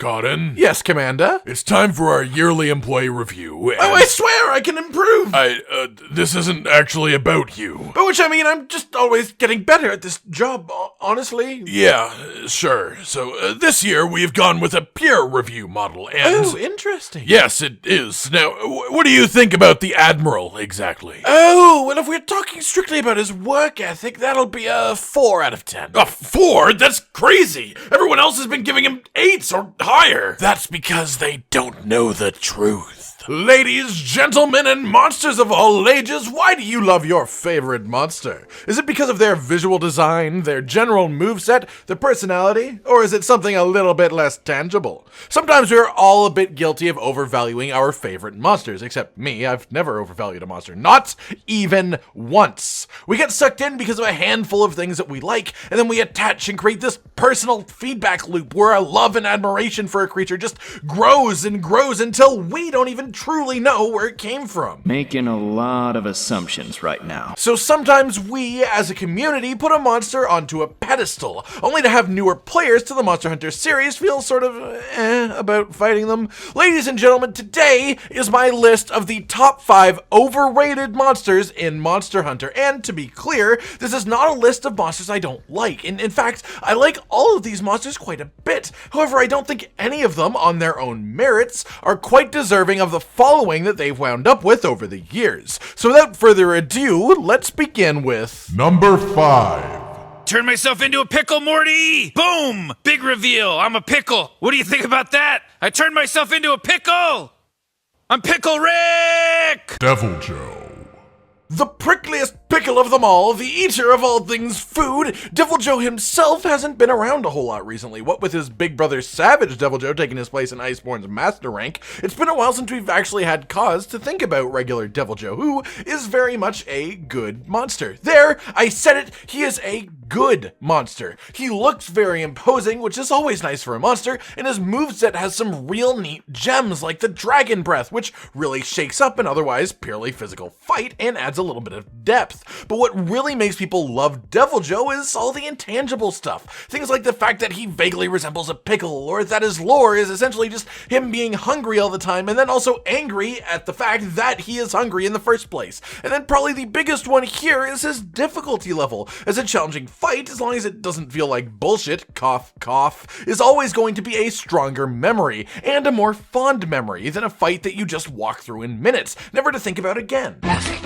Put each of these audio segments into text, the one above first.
Cotton? Yes, Commander? It's time for our yearly employee review. Oh, I swear I can improve! This isn't actually about you. By which I mean I'm just always getting better at this job, honestly. Yeah, sure. So, this year we have gone with a peer review model, and... Oh, interesting. Yes, it is. Now, what do you think about the Admiral, exactly? Oh, well, if we're talking strictly about his work ethic, that'll be a 4 out of 10. A 4? That's crazy! Everyone else has been giving him 8s or higher! That's because they don't know the truth. Ladies, gentlemen, and monsters of all ages, Why do you love your favorite monster? Is it because of their visual design, their general moveset, their personality, or is it something a little bit less tangible? Sometimes we're all a bit guilty of overvaluing our favorite monsters, except me, I've never overvalued a monster, not even once. We get sucked in because of a handful of things that we like, and then we attach and create this personal feedback loop where our love and admiration for a creature just grows and grows until we don't even truly know where it came from. Making a lot of assumptions right now. So sometimes we, as a community, put a monster onto a pedestal, only to have newer players to the Monster Hunter series feel sort of about fighting them. Ladies and gentlemen, today is my list of the top 5 overrated monsters in Monster Hunter. And to be clear, this is not a list of monsters I don't like. In fact, I like all of these monsters quite a bit. However, I don't think any of them, on their own merits, are quite deserving of the following that they've wound up with over the years. So without further ado, let's begin with... Number 5. Turn myself into a pickle, Morty! Boom! Big reveal, I'm a pickle. What do you think about that? I turned myself into a pickle! I'm Pickle Rick! Deviljho. The prickliest pickle of them all, the eater of all things food, Deviljho himself hasn't been around a whole lot recently. What with his big brother Savage Deviljho taking his place in Iceborne's master rank, it's been a while since we've actually had cause to think about regular Deviljho, who is very much a good monster. There, I said it, he is a good monster. He looks very imposing, which is always nice for a monster, and his moveset has some real neat gems like the Dragon Breath, which really shakes up an otherwise purely physical fight and adds a little bit of depth. But what really makes people love Deviljho is all the intangible stuff. Things like the fact that he vaguely resembles a pickle, or that his lore is essentially just him being hungry all the time, and then also angry at the fact that he is hungry in the first place. And then probably the biggest one here is his difficulty level. As a challenging fight, as long as it doesn't feel like bullshit, cough, cough, is always going to be a stronger memory, and a more fond memory than a fight that you just walk through in minutes, never to think about again. Perfect.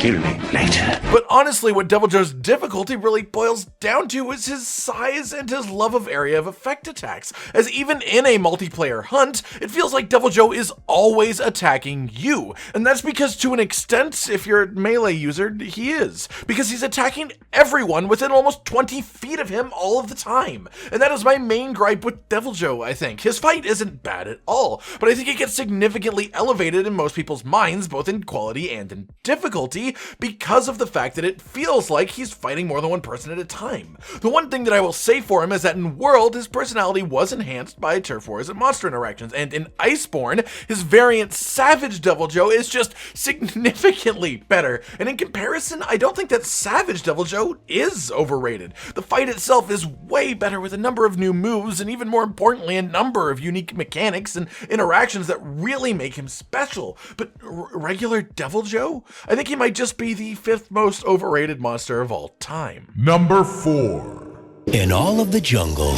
Kill me later. But honestly, what Deviljho's difficulty really boils down to is his size and his love of area of effect attacks, as even in a multiplayer hunt, it feels like Deviljho is always attacking you, and that's because to an extent, if you're a melee user, he is, because he's attacking everyone within almost 20 feet of him all of the time, and that is my main gripe with Deviljho, I think. His fight isn't bad at all, but I think it gets significantly elevated in most people's minds, both in quality and in difficulty, because of the fact that it feels like he's fighting more than one person at a time. The one thing that I will say for him is that in World, his personality was enhanced by turf wars and monster interactions, and in Iceborne, his variant Savage Deviljho is just significantly better, and in comparison, I don't think that Savage Deviljho is overrated. The fight itself is way better with a number of new moves, and even more importantly, a number of unique mechanics and interactions that really make him special. But regular Deviljho? I think he might just be the 5th most overrated monster of all time. Number 4. In all of the jungle,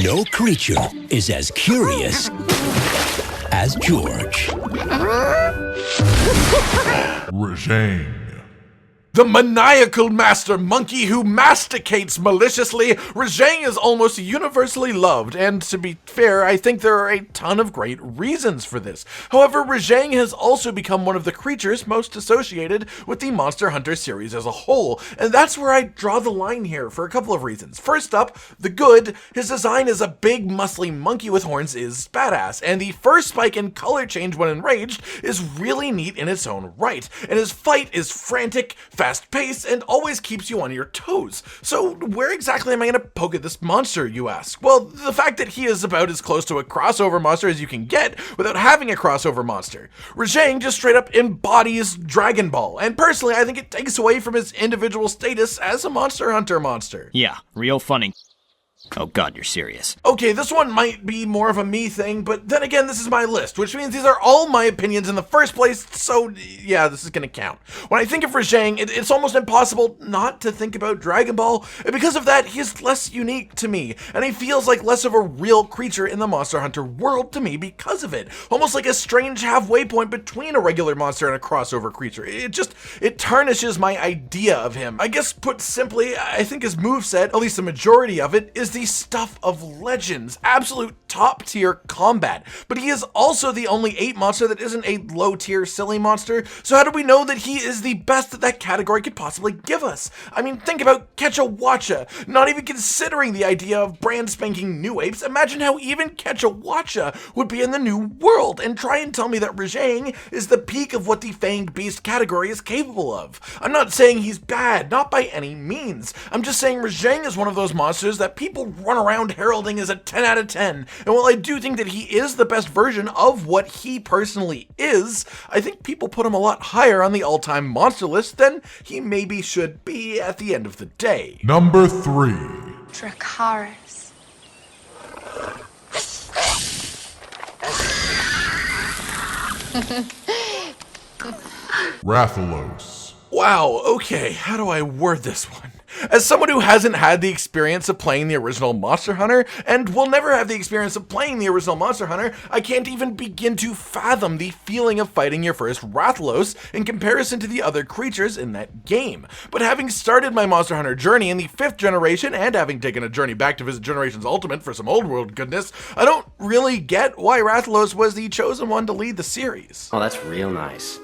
no creature is as curious as George. Rajang. The maniacal master monkey who masticates maliciously, Rajang is almost universally loved, and to be fair, I think there are a ton of great reasons for this. However, Rajang has also become one of the creatures most associated with the Monster Hunter series as a whole, and that's where I draw the line here for a couple of reasons. First up, the good. His design as a big, muscly monkey with horns is badass, and the first spike and color change when enraged is really neat in its own right, and his fight is frantic, fast-paced, and always keeps you on your toes. So where exactly am I going to poke at this monster, you ask? Well, the fact that he is about as close to a crossover monster as you can get without having a crossover monster. Rajang just straight up embodies Dragon Ball, and personally I think it takes away from his individual status as a Monster Hunter monster. Yeah, real funny. Oh god, you're serious. Okay, this one might be more of a me thing, but then again, this is my list, which means these are all my opinions in the first place, so yeah, this is gonna count. When I think of Rajang, it's almost impossible not to think about Dragon Ball, and because of that, he's less unique to me, and he feels like less of a real creature in the Monster Hunter world to me because of it. Almost like a strange halfway point between a regular monster and a crossover creature. It tarnishes my idea of him. I guess put simply, I think his moveset, at least the majority of it, is the stuff of legends, absolute top tier combat. But he is also the only 8 monster that isn't a low tier silly monster, so how do we know that he is the best that that category could possibly give us? I mean, think about Quechua, not even considering the idea of brand spanking new apes. Imagine how even Quechua would be in the new world, and try and tell me that Rajang is the peak of what the Fanged Beast category is capable of. I'm not saying he's bad, not by any means. I'm just saying Rajang is one of those monsters that people run around heralding as a 10 out of 10. And while I do think that he is the best version of what he personally is, I think people put him a lot higher on the all-time monster list than he maybe should be at the end of the day. Number 3. Dracaris. Rathalos. Wow, okay, how do I word this one? As someone who hasn't had the experience of playing the original Monster Hunter, and will never have the experience of playing the original Monster Hunter, I can't even begin to fathom the feeling of fighting your first Rathalos in comparison to the other creatures in that game. But having started my Monster Hunter journey in the 5th generation, and having taken a journey back to visit Generations Ultimate for some old world goodness, I don't really get why Rathalos was the chosen one to lead the series. Oh, that's real nice.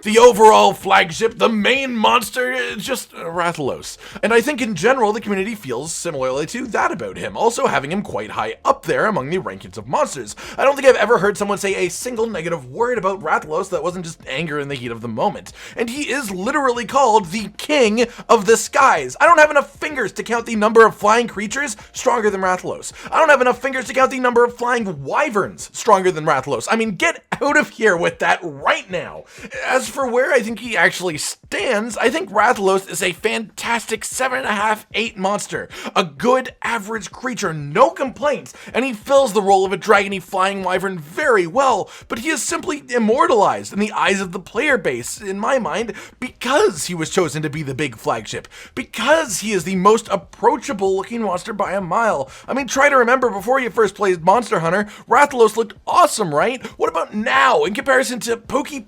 The overall flagship, the main monster, is just Rathalos. And I think in general the community feels similarly to that about him, also having him quite high up there among the rankings of monsters. I don't think I've ever heard someone say a single negative word about Rathalos that wasn't just anger in the heat of the moment. And he is literally called the King of the Skies. I don't have enough fingers to count the number of flying creatures stronger than Rathalos. I don't have enough fingers to count the number of flying wyverns stronger than Rathalos. I mean, get out of here with that right now. As for where I think he actually stands, I think Rathalos is a fantastic 7.5, 8 monster. A good average creature, no complaints, and he fills the role of a dragony flying wyvern very well, but he is simply immortalized in the eyes of the player base, in my mind, because he was chosen to be the big flagship, because he is the most approachable looking monster by a mile. I mean, try to remember before you first played Monster Hunter, Rathalos looked awesome, right? What about now, in comparison to Pokey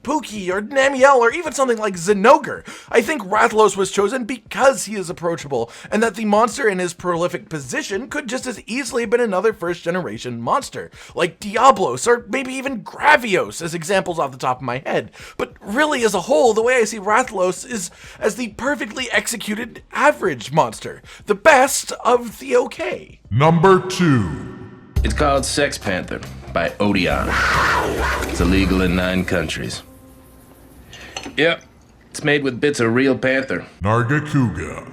or Namiel, or even something like Zinogre? I think Rathalos was chosen because he is approachable, and that the monster in his prolific position could just as easily have been another first generation monster, like Diablos, or maybe even Gravios, as examples off the top of my head. But really, as a whole, the way I see Rathalos is as the perfectly executed average monster. The best of the okay. Number 2. It's called Sex Panther by Odeon. It's illegal in 9 countries. Yep, it's made with bits of real panther. Narga Kouga.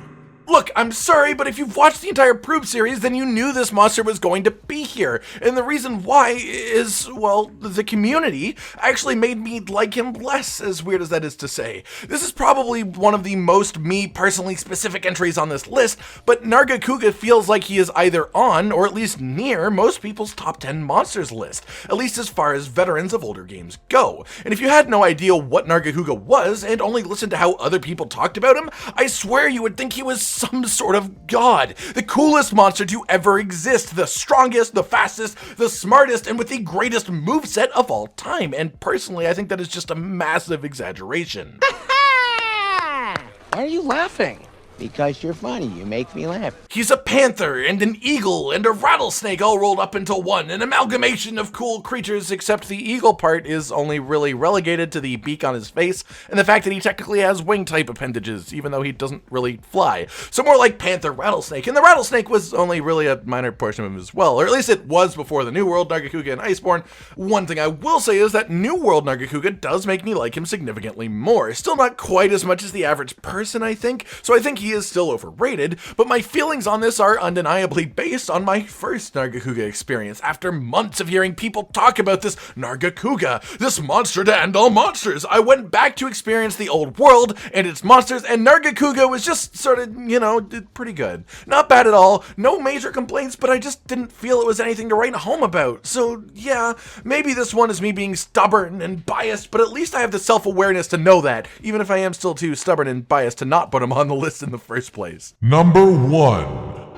Look, I'm sorry, but if you've watched the entire Proof series, then you knew this monster was going to be here. And the reason why is, well, the community actually made me like him less, as weird as that is to say. This is probably one of the most me personally specific entries on this list, but Narga Kouga feels like he is either on, or at least near, most people's top 10 monsters list, at least as far as veterans of older games go. And if you had no idea what Narga Kouga was, and only listened to how other people talked about him, I swear you would think he was some sort of god. The coolest monster to ever exist. The strongest, the fastest, the smartest, and with the greatest moveset of all time. And personally, I think that is just a massive exaggeration. Why are you laughing? Because you're funny. You make me laugh. He's a panther and an eagle and a rattlesnake all rolled up into one, an amalgamation of cool creatures, except the eagle part is only really relegated to the beak on his face and the fact that he technically has wing type appendages, even though he doesn't really fly. So more like panther rattlesnake, and the rattlesnake was only really a minor portion of him as well, or at least it was before the New World Narga Kouga and Iceborne. One thing I will say is that New World Narga Kouga does make me like him significantly more. Still not quite as much as the average person, I think, so I think he is still overrated, but my feelings on this Both are undeniably based on my first Narga Kouga experience. After months of hearing people talk about this Narga Kouga, this monster to end all monsters, I went back to experience the old world and its monsters, and Narga Kouga was just sort of, pretty good. Not bad at all, no major complaints, but I just didn't feel it was anything to write home about. So yeah, maybe this one is me being stubborn and biased, but at least I have the self-awareness to know that, even if I am still too stubborn and biased to not put him on the list in the first place. Number 1.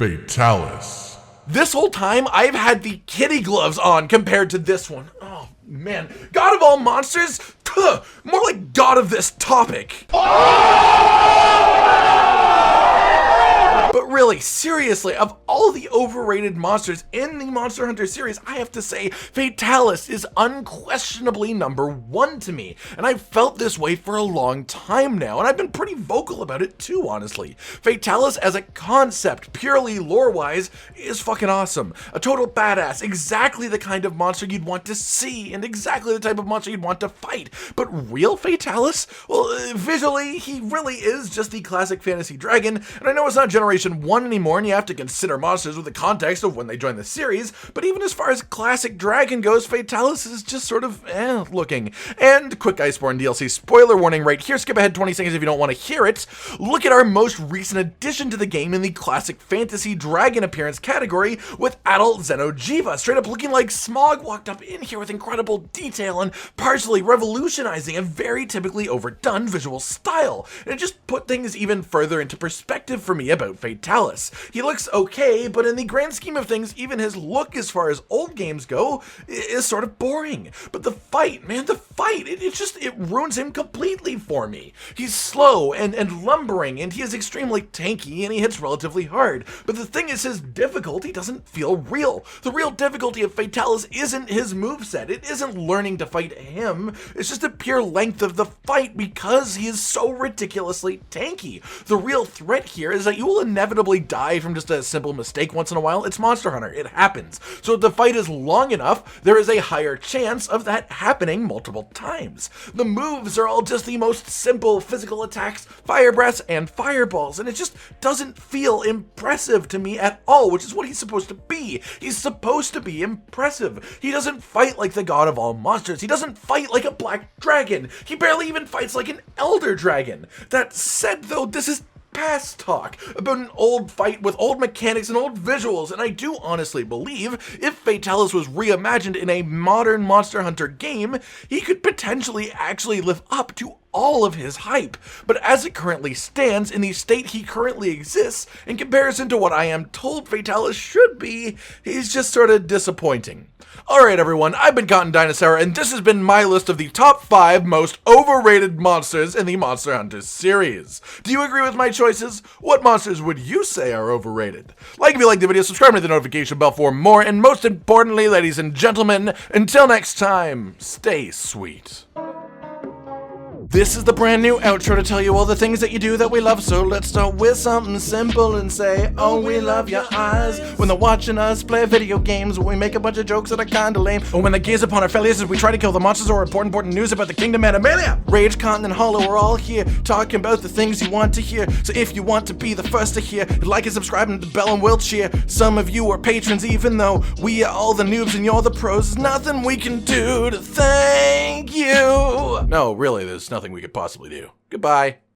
Fatalis. This whole time, I've had the kitty gloves on compared to this one. Oh, man. God of all monsters? Tuh, more like God of this topic. But really, seriously, of all the overrated monsters in the Monster Hunter series, I have to say Fatalis is unquestionably number 1 to me. And I've felt this way for a long time now, and I've been pretty vocal about it too, honestly. Fatalis as a concept, purely lore-wise, is fucking awesome. A total badass, exactly the kind of monster you'd want to see, and exactly the type of monster you'd want to fight. But real Fatalis? Well, visually, he really is just the classic fantasy dragon, and I know it's not Generation 1 anymore, and you have to consider monsters with the context of when they joined the series, but even as far as classic dragon goes, Fatalis is just sort of looking. And quick Iceborne DLC spoiler warning right here, skip ahead 20 seconds if you don't want to hear it. Look at our most recent addition to the game in the classic fantasy dragon appearance category with adult Xeno'jiiva, straight up looking like Smog walked up in here with incredible detail and partially revolutionizing a very typically overdone visual style. And it just put things even further into perspective for me about Fatalis. He looks okay, but in the grand scheme of things, even his look as far as old games go is sort of boring. But the fight, man, it ruins him completely for me. He's slow and lumbering, and he is extremely tanky, and he hits relatively hard. But the thing is, his difficulty doesn't feel real. The real difficulty of Fatalis isn't his moveset. It isn't learning to fight him. It's just the pure length of the fight because he is so ridiculously tanky. The real threat here is that you will inevitably die from just a simple mistake once in a while. It's Monster Hunter. It happens. So if the fight is long enough, there is a higher chance of that happening multiple times. The moves are all just the most simple physical attacks, fire breaths, and fireballs, and it just doesn't feel impressive to me at all, which is what he's supposed to be. He's supposed to be impressive. He doesn't fight like the god of all monsters. He doesn't fight like a black dragon. He barely even fights like an elder dragon. That said, though, this is past talk about an old fight with old mechanics and old visuals, and I do honestly believe if Fatalis was reimagined in a modern Monster Hunter game, he could potentially actually live up to all of his hype. But as it currently stands, in the state he currently exists, in comparison to what I am told Fatalis should be, he's just sort of disappointing. Alright everyone, I've been Cotton Dinosaur, and this has been my list of the top 5 most overrated monsters in the Monster Hunter series. Do you agree with my choices? What monsters would you say are overrated? Like if you liked the video, subscribe to the notification bell for more, and most importantly, ladies and gentlemen, until next time, stay sweet. This is the brand new outro to tell you all the things that you do that we love, so let's start with something simple and say, oh, we love your eyes. When they're watching us play video games, when we make a bunch of jokes that are kinda lame, or when they gaze upon our failures as we try to kill the monsters or important news about the kingdom Animalia. Rage, Content, and Hollow are all here, talking about the things you want to hear, so if you want to be the first to hear, like and subscribe and the bell and we'll cheer. Some of you are patrons even though we are all the noobs and you're the pros. There's nothing we can do to thank you. No, really, there's nothing we could possibly do. Goodbye.